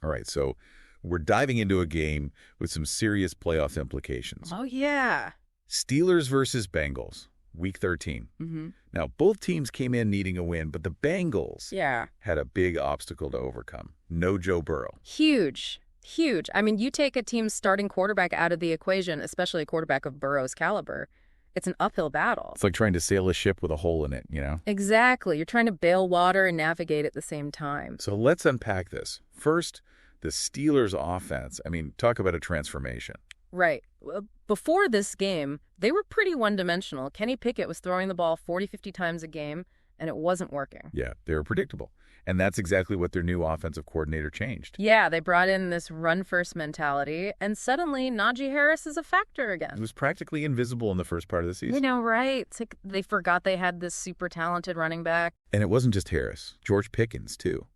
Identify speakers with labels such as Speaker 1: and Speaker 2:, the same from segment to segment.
Speaker 1: All right, so we're diving into a game with some serious playoff implications.
Speaker 2: Oh, yeah.
Speaker 1: Steelers versus Bengals, Week 13. Now, both teams came in needing a win, but the Bengals had a big obstacle to overcome. No Joe Burrow.
Speaker 2: Huge. Huge. I mean, you take a team's starting quarterback out of the equation, especially a quarterback of Burrow's caliber, it's an uphill battle.
Speaker 1: It's like trying to sail a ship with a hole in it, you know?
Speaker 2: Exactly. You're trying to bail water and navigate at the same time.
Speaker 1: So let's unpack this. First, the Steelers' offense. I mean, talk about a transformation.
Speaker 2: Right. Before this game, they were pretty one-dimensional. Kenny Pickett was throwing the ball 40, 50 times a game, and it wasn't working.
Speaker 1: Yeah, they were predictable. And that's exactly what their new offensive coordinator changed.
Speaker 2: Yeah, they brought in this run-first mentality, and suddenly Najee Harris is a factor again.
Speaker 1: He was practically invisible in the first part of the season.
Speaker 2: You know, right? It's like they forgot they had this super talented running back.
Speaker 1: And it wasn't just Harris. George Pickens, too.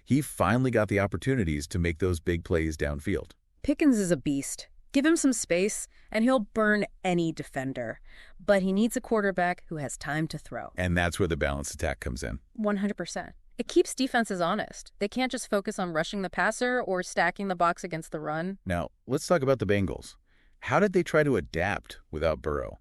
Speaker 1: He finally got the opportunities to make those big plays downfield.
Speaker 2: Pickens is a beast. Give him some space, and he'll burn any defender. But he needs a quarterback who has time to throw.
Speaker 1: And that's where the balanced attack comes in.
Speaker 2: 100%. It keeps defenses honest. They can't just focus on rushing the passer or stacking the box against the run.
Speaker 1: Now, let's talk about the Bengals. How did they try to adapt without Burrow?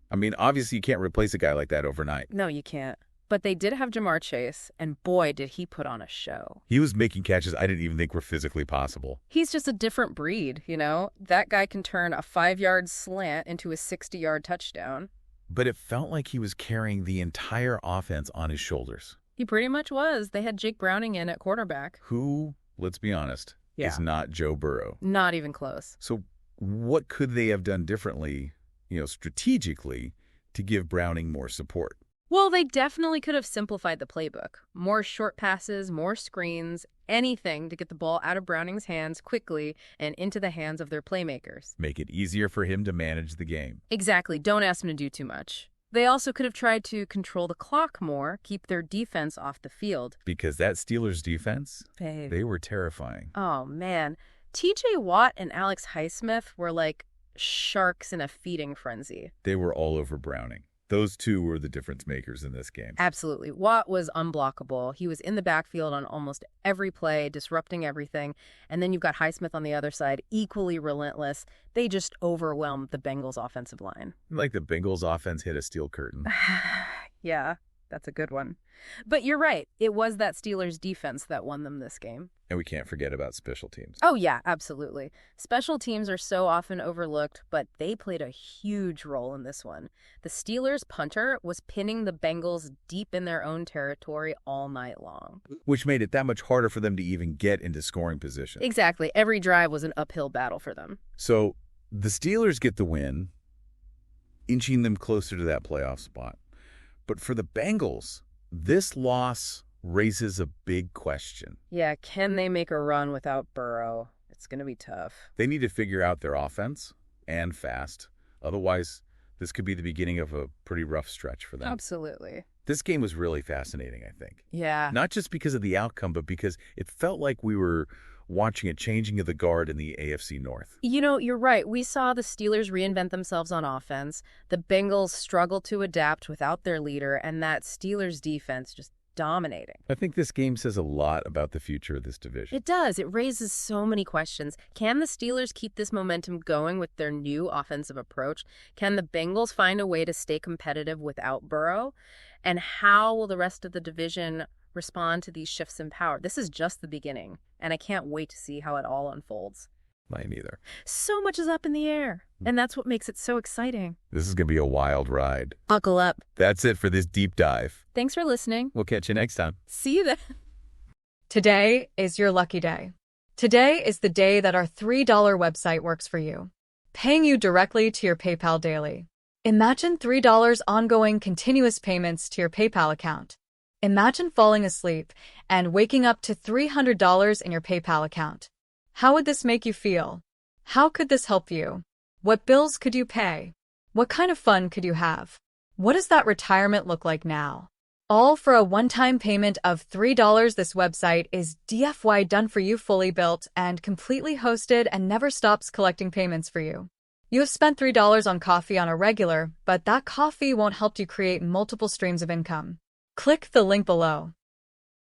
Speaker 1: I mean, obviously you can't replace a guy like that overnight.
Speaker 2: No, you can't. But they did have Jamar Chase, and boy, did he put on a show.
Speaker 1: He was making catches I didn't even think were physically possible.
Speaker 2: He's just a different breed, you know? That guy can turn a 5-yard slant into a 60-yard touchdown.
Speaker 1: But it felt like he was carrying the entire offense on his shoulders.
Speaker 2: He pretty much was. They had Jake Browning in at quarterback.
Speaker 1: Who, let's be honest, is not Joe Burrow.
Speaker 2: Not even close.
Speaker 1: So what could they have done differently, strategically, to give Browning more support?
Speaker 2: Well, they definitely could have simplified the playbook. More short passes, more screens, anything to get the ball out of Browning's hands quickly and into the hands of their playmakers.
Speaker 1: Make it easier for him to manage the game.
Speaker 2: Exactly. Don't ask him to do too much. They also could have tried to control the clock more, keep their defense off the field.
Speaker 1: Because that Steelers defense, they were terrifying.
Speaker 2: Oh, man. TJ Watt and Alex Highsmith were like sharks in a feeding frenzy.
Speaker 1: They were all over Browning. Those two were the difference makers in this game.
Speaker 2: Absolutely. Watt was unblockable. He was in the backfield on almost every play, disrupting everything. And then you've got Highsmith on the other side, equally relentless. They just overwhelmed the Bengals' offensive line.
Speaker 1: Like the Bengals' offense hit a steel curtain.
Speaker 2: Yeah, that's a good one. But you're right. It was that Steelers defense that won them this game.
Speaker 1: And we can't forget about special teams.
Speaker 2: Oh, yeah, absolutely. Special teams are so often overlooked, but they played a huge role in this one. The Steelers' punter was pinning the Bengals deep in their own territory all night long.
Speaker 1: Which made it that much harder for them to even get into scoring position.
Speaker 2: Exactly. Every drive was an uphill battle for them.
Speaker 1: So the Steelers get the win, inching them closer to that playoff spot. But for the Bengals, this loss raises a big question.
Speaker 2: Yeah, can they make a run without Burrow? It's going to be tough.
Speaker 1: They need to figure out their offense, and fast. Otherwise, this could be the beginning of a pretty rough stretch for them.
Speaker 2: Absolutely.
Speaker 1: This game was really fascinating, I think.
Speaker 2: Yeah.
Speaker 1: Not just because of the outcome, but because it felt like we were watching a changing of the guard in the AFC North.
Speaker 2: You know, you're right. We saw the Steelers reinvent themselves on offense. The Bengals struggled to adapt without their leader, and that Steelers defense just dominating.
Speaker 1: I think this game says a lot about the future of this division.
Speaker 2: It does. It raises so many questions. Can the Steelers keep this momentum going with their new offensive approach? Can the Bengals find a way to stay competitive without Burrow? And how will the rest of the division respond to these shifts in power? This is just the beginning, and I can't wait to see how it all unfolds.
Speaker 1: Mine either.
Speaker 2: So much is up in the air, and that's what makes it so exciting.
Speaker 1: This is going to be a wild ride.
Speaker 2: Buckle up.
Speaker 1: That's it for this deep dive.
Speaker 2: Thanks for listening.
Speaker 1: We'll catch you next time.
Speaker 2: See you then.
Speaker 3: Today is your lucky day. Today is the day that our $3 website works for you, paying you directly to your PayPal daily. Imagine $3 ongoing continuous payments to your PayPal account. Imagine falling asleep and waking up to $300 in your PayPal account. How would this make you feel? How could this help you? What bills could you pay? What kind of fun could you have? What does that retirement look like now? All for a one-time payment of $3. This website is DFY done for you, fully built and completely hosted, and never stops collecting payments for you. You have spent $3 on coffee on a regular, but that coffee won't help you create multiple streams of income. Click the link below.